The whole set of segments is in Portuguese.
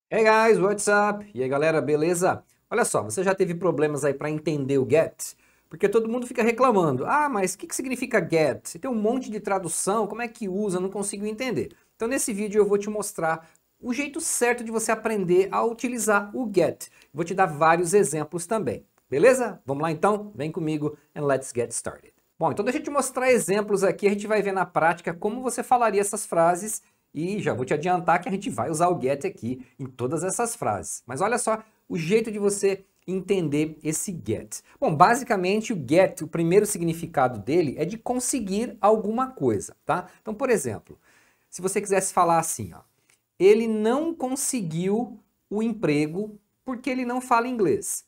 Hey guys, what's up? E aí galera, beleza? Olha só, você já teve problemas aí para entender o get? Porque todo mundo fica reclamando. Ah, mas o que significa get? Tem um monte de tradução, como é que usa? Não consigo entender. Então nesse vídeo eu vou te mostrar o jeito certo de você aprender a utilizar o get. Vou te dar vários exemplos também. Beleza? Vamos lá então? Vem comigo and let's get started. Bom, então deixa eu te mostrar exemplos aqui, a gente vai ver na prática como você falaria essas frases e já vou te adiantar que a gente vai usar o get aqui em todas essas frases. Mas olha só o jeito de você entender esse get. Bom, basicamente o get, o primeiro significado dele é de conseguir alguma coisa, tá? Então, por exemplo, se você quisesse falar assim, ó, ele não conseguiu o emprego porque ele não fala inglês.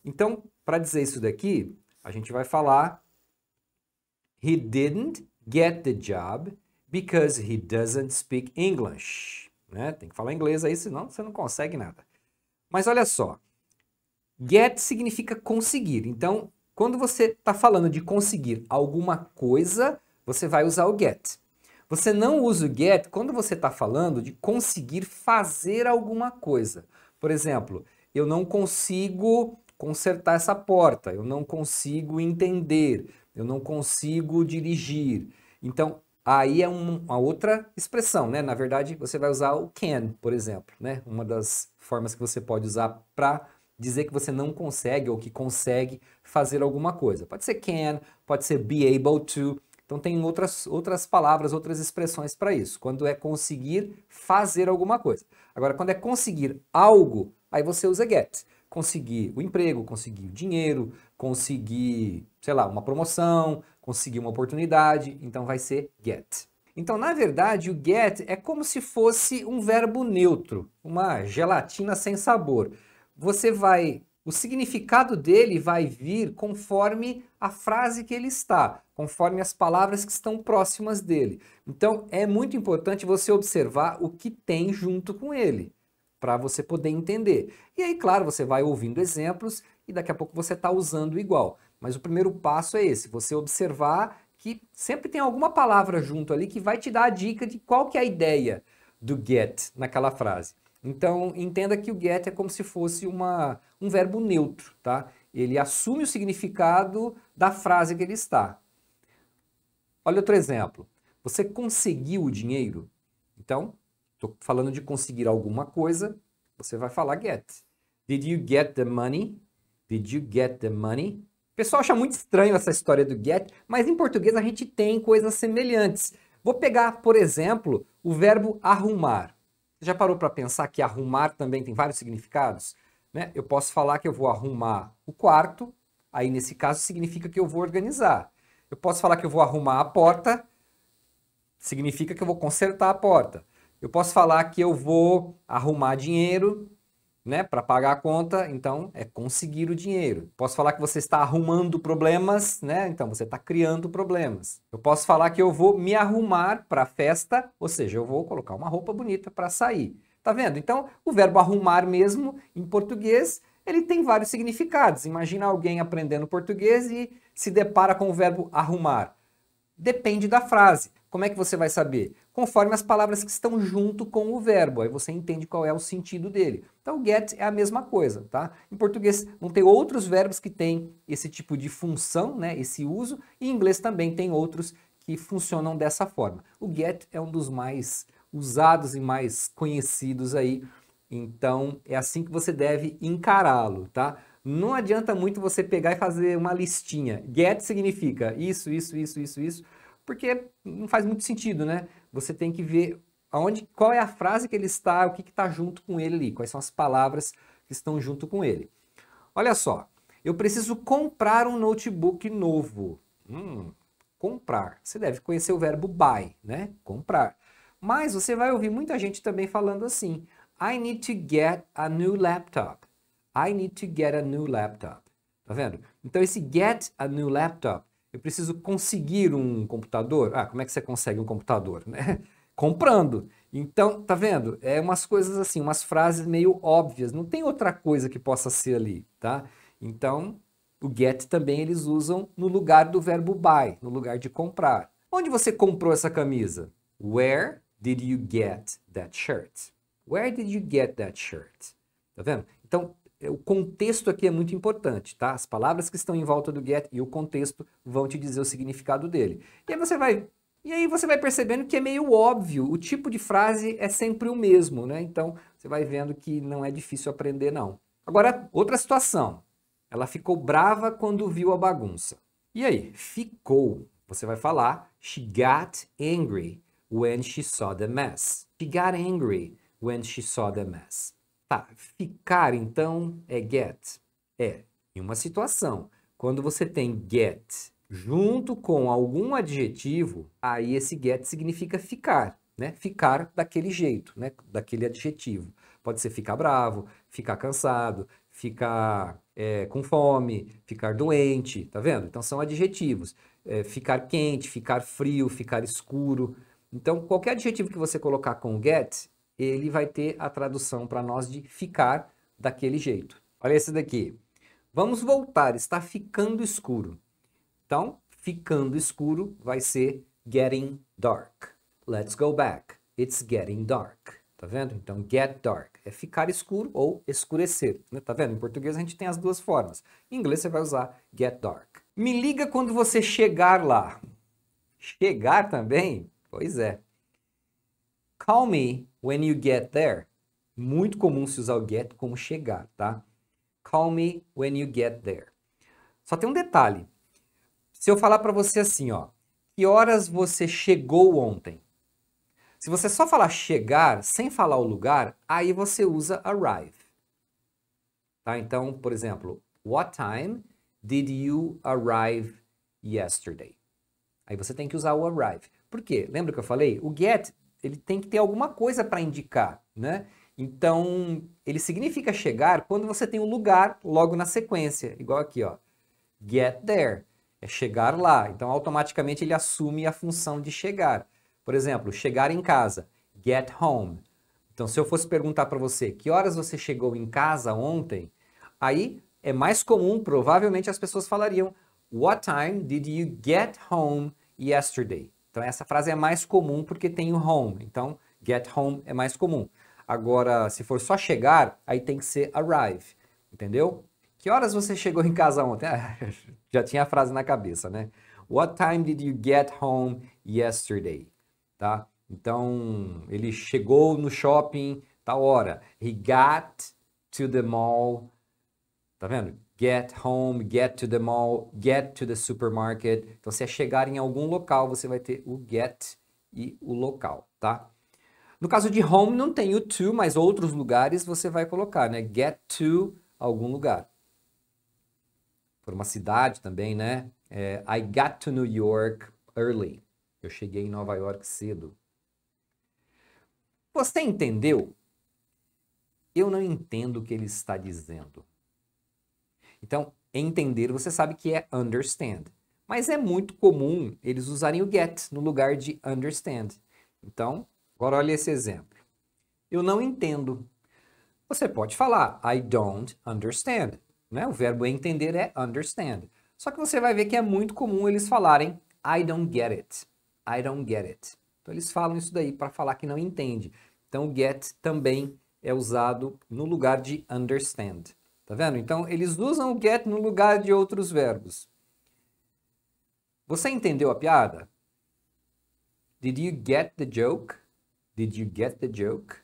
Então, para dizer isso daqui, a gente vai falar he didn't get the job because he doesn't speak English. Né? Tem que falar inglês aí, senão você não consegue nada. Mas olha só, get significa conseguir. Então, quando você está falando de conseguir alguma coisa, você vai usar o get. Você não usa o get quando você está falando de conseguir fazer alguma coisa. Por exemplo, eu não consigo consertar essa porta, eu não consigo entender, eu não consigo dirigir. Então, aí é uma outra expressão, né? Na verdade, você vai usar o can, por exemplo, né? Uma das formas que você pode usar para dizer que você não consegue ou que consegue fazer alguma coisa. Pode ser can, pode ser be able to. Então tem outras palavras, outras expressões para isso. Quando é conseguir fazer alguma coisa. Agora, quando é conseguir algo, aí você usa get. Conseguir o emprego, conseguir o dinheiro, conseguir, sei lá, uma promoção, conseguir uma oportunidade, então vai ser get. Então, na verdade, o get é como se fosse um verbo neutro, uma gelatina sem sabor. O significado dele vai vir conforme a frase que ele está, conforme as palavras que estão próximas dele. Então, é muito importante você observar o que tem junto com ele, para você poder entender. E aí, claro, você vai ouvindo exemplos e daqui a pouco você está usando igual. Mas o primeiro passo é esse, você observar que sempre tem alguma palavra junto ali que vai te dar a dica de qual que é a ideia do get naquela frase. Então, entenda que o get é como se fosse um verbo neutro, tá? Ele assume o significado da frase que ele está. Olha outro exemplo. Você conseguiu o dinheiro? Então, estou falando de conseguir alguma coisa, você vai falar get. Did you get the money? Did you get the money? O pessoal acha muito estranho essa história do get, mas em português a gente tem coisas semelhantes. Vou pegar, por exemplo, o verbo arrumar. Você já parou para pensar que arrumar também tem vários significados? Né? Eu posso falar que eu vou arrumar o quarto, aí nesse caso significa que eu vou organizar. Eu posso falar que eu vou arrumar a porta, significa que eu vou consertar a porta. Eu posso falar que eu vou arrumar dinheiro, né, para pagar a conta, então é conseguir o dinheiro. Posso falar que você está arrumando problemas, né? Então você está criando problemas. Eu posso falar que eu vou me arrumar para a festa, ou seja, eu vou colocar uma roupa bonita para sair. Tá vendo? Então, o verbo arrumar mesmo em português, ele tem vários significados. Imagina alguém aprendendo português e se depara com o verbo arrumar. Depende da frase. Como é que você vai saber? Conforme as palavras que estão junto com o verbo, aí você entende qual é o sentido dele. Então, get é a mesma coisa, tá? Em português vão ter outros verbos que têm esse tipo de função, né, esse uso, e em inglês também tem outros que funcionam dessa forma. O get é um dos mais usados e mais conhecidos aí, então é assim que você deve encará-lo, tá? Não adianta muito você pegar e fazer uma listinha. Get significa isso, isso, isso, isso, isso, porque não faz muito sentido, né? Você tem que ver qual é a frase que ele está, o que está junto com ele ali, quais são as palavras que estão junto com ele. Olha só, eu preciso comprar um notebook novo. Comprar. Você deve conhecer o verbo buy, né? Comprar. Mas você vai ouvir muita gente também falando assim: I need to get a new laptop. I need to get a new laptop. Tá vendo? Então esse get a new laptop, eu preciso conseguir um computador. Ah, como é que você consegue um computador, né? Comprando. Então, tá vendo? É umas coisas assim, umas frases meio óbvias. Não tem outra coisa que possa ser ali, tá? Então, o get também eles usam no lugar do verbo buy, no lugar de comprar. Onde você comprou essa camisa? Where did you get that shirt? Where did you get that shirt? Tá vendo? Então, o contexto aqui é muito importante, tá? As palavras que estão em volta do get e o contexto vão te dizer o significado dele. E aí você vai percebendo que é meio óbvio, o tipo de frase é sempre o mesmo, né? Então, você vai vendo que não é difícil aprender, não. Agora, outra situação. Ela ficou brava quando viu a bagunça. E aí? Ficou. Você vai falar, she got angry when she saw the mess. She got angry when she saw the mess. Tá, ficar então é get. Em uma situação, quando você tem get junto com algum adjetivo, aí esse get significa ficar, né? Ficar daquele jeito, né? Daquele adjetivo. Pode ser ficar bravo, ficar cansado, ficar com fome, ficar doente, tá vendo? Então são adjetivos. Ficar quente, ficar frio, ficar escuro. Então qualquer adjetivo que você colocar com get, ele vai ter a tradução para nós de ficar daquele jeito. Olha esse daqui. Vamos voltar, está ficando escuro. Então, ficando escuro vai ser getting dark. Let's go back. It's getting dark. Tá vendo? Então, get dark é ficar escuro ou escurecer. Né? Tá vendo? Em português a gente tem as duas formas. Em inglês você vai usar get dark. Me liga quando você chegar lá. Chegar também? Pois é. Call me when you get there. Muito comum se usar o get como chegar, tá? Call me when you get there. Só tem um detalhe. Se eu falar para você assim, ó, que horas você chegou ontem? Se você só falar chegar, sem falar o lugar, aí você usa arrive. Tá? Então, por exemplo, what time did you arrive yesterday? Aí você tem que usar o arrive. Por quê? Lembra que eu falei? O get, ele tem que ter alguma coisa para indicar, né? Então, ele significa chegar quando você tem um lugar logo na sequência. Igual aqui, ó. Get there. É chegar lá. Então, automaticamente, ele assume a função de chegar. Por exemplo, chegar em casa. Get home. Então, se eu fosse perguntar para você, que horas você chegou em casa ontem? Aí, é mais comum, provavelmente, as pessoas falariam, what time did you get home yesterday? Então, essa frase é mais comum porque tem o home. Então, get home é mais comum. Agora, se for só chegar, aí tem que ser arrive. Entendeu? Que horas você chegou em casa ontem? Já tinha a frase na cabeça, né? What time did you get home yesterday? Tá? Então, ele chegou no shopping tal hora. He got to the mall. Tá vendo? Get home, get to the mall, get to the supermarket. Então, se é chegar em algum local, você vai ter o get e o local, tá? No caso de home, não tem o to, mas outros lugares você vai colocar, né? Get to algum lugar. Por uma cidade também, né? I got to New York early. Eu cheguei em Nova York cedo. Você entendeu? Eu não entendo o que ele está dizendo. Então, entender você sabe que é understand. Mas é muito comum eles usarem o get no lugar de understand. Então, agora olha esse exemplo. Eu não entendo. Você pode falar I don't understand. Né? O verbo entender é understand. Só que você vai ver que é muito comum eles falarem I don't get it. I don't get it. Então eles falam isso daí para falar que não entende. Então o get também é usado no lugar de understand. Tá vendo? Então eles usam o get no lugar de outros verbos. Você entendeu a piada? Did you get the joke? Did you get the joke?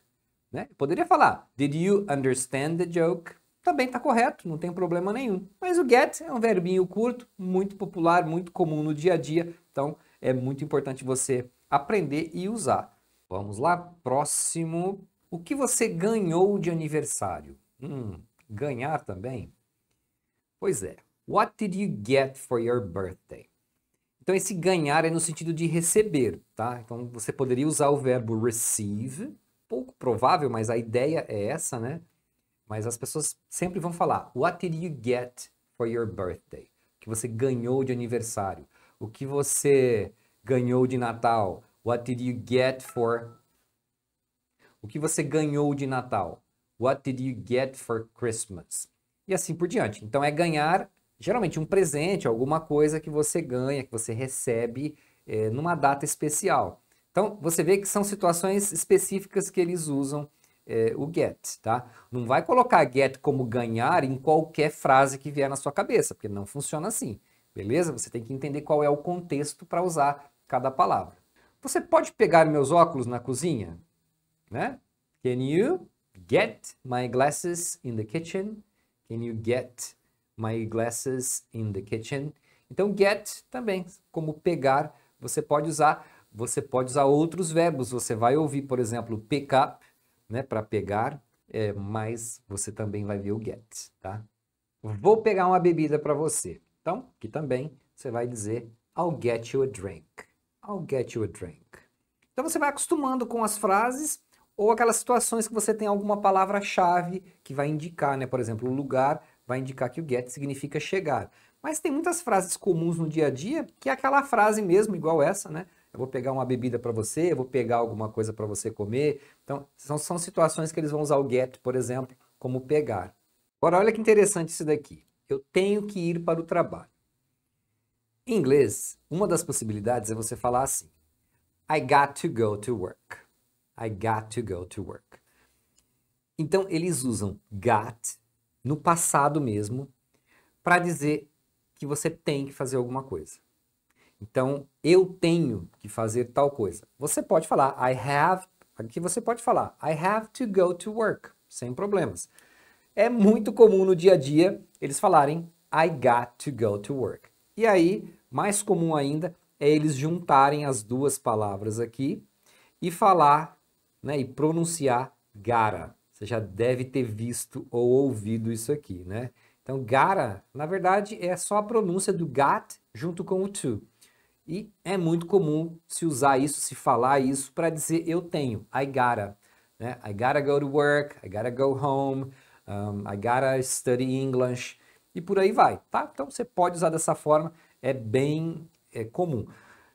Né? Poderia falar Did you understand the joke? Também está correto, não tem problema nenhum. Mas o get é um verbinho curto, muito popular, muito comum no dia a dia. Então, é muito importante você aprender e usar. Vamos lá, próximo. O que você ganhou de aniversário? Ganhar também? Pois é. What did you get for your birthday? Então, esse ganhar é no sentido de receber, tá? Então, você poderia usar o verbo receive. Pouco provável, mas a ideia é essa, né? Mas as pessoas sempre vão falar, what did you get for your birthday? O que você ganhou de aniversário? O que você ganhou de Natal? What did you get for... O que você ganhou de Natal? What did you get for Christmas? E assim por diante. Então é ganhar, geralmente um presente, alguma coisa que você ganha, que você recebe numa data especial. Então você vê que são situações específicas que eles usam o get, tá? Não vai colocar get como ganhar em qualquer frase que vier na sua cabeça, porque não funciona assim, beleza? Você tem que entender qual é o contexto para usar cada palavra. Você pode pegar meus óculos na cozinha, né? Can you get my glasses in the kitchen? Can you get my glasses in the kitchen? Então, get também, como pegar, você pode usar outros verbos. Você vai ouvir, por exemplo, pick up, né, para pegar, mas você também vai ver o get, tá? Vou pegar uma bebida para você. Então, aqui também você vai dizer I'll get you a drink. I'll get you a drink. Então você vai acostumando com as frases ou aquelas situações que você tem alguma palavra-chave que vai indicar, né? Por exemplo, o lugar vai indicar que o get significa chegar. Mas tem muitas frases comuns no dia a dia que é aquela frase mesmo, igual essa, né? Eu vou pegar uma bebida para você, eu vou pegar alguma coisa para você comer. Então, são situações que eles vão usar o get, por exemplo, como pegar. Agora, olha que interessante isso daqui. Eu tenho que ir para o trabalho. Em inglês, uma das possibilidades é você falar assim: I got to go to work. I got to go to work. Então, eles usam got no passado mesmo para dizer que você tem que fazer alguma coisa. Então, eu tenho que fazer tal coisa. Você pode falar I have, aqui você pode falar I have to go to work, sem problemas. É muito comum no dia a dia eles falarem I got to go to work. E aí, mais comum ainda, é eles juntarem as duas palavras aqui e falar, né, e pronunciar gotta. Você já deve ter visto ou ouvido isso aqui, né? Então, gotta, na verdade, é só a pronúncia do got junto com o to. E é muito comum se usar isso, se falar isso para dizer eu tenho, I gotta. Né? I gotta go to work, I gotta go home, I gotta study English e por aí vai, tá? Então você pode usar dessa forma, é bem comum.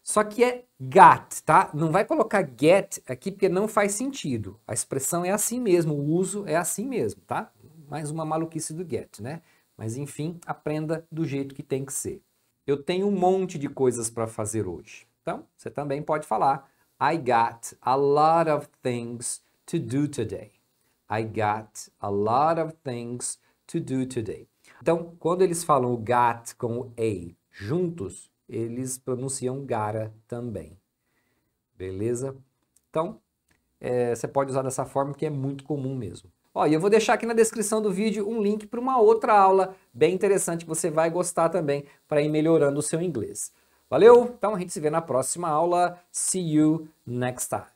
Só que é got, tá? Não vai colocar get aqui porque não faz sentido. A expressão é assim mesmo, o uso é assim mesmo, tá? Mais uma maluquice do get, né? Mas enfim, aprenda do jeito que tem que ser. Eu tenho um monte de coisas para fazer hoje. Então, você também pode falar I got a lot of things to do today. I got a lot of things to do today. Então, quando eles falam o got com o a juntos, eles pronunciam gotta também. Beleza? Então, você pode usar dessa forma que é muito comum mesmo. Ó, e eu vou deixar aqui na descrição do vídeo um link para uma outra aula bem interessante que você vai gostar também para ir melhorando o seu inglês. Valeu? Então a gente se vê na próxima aula. See you next time.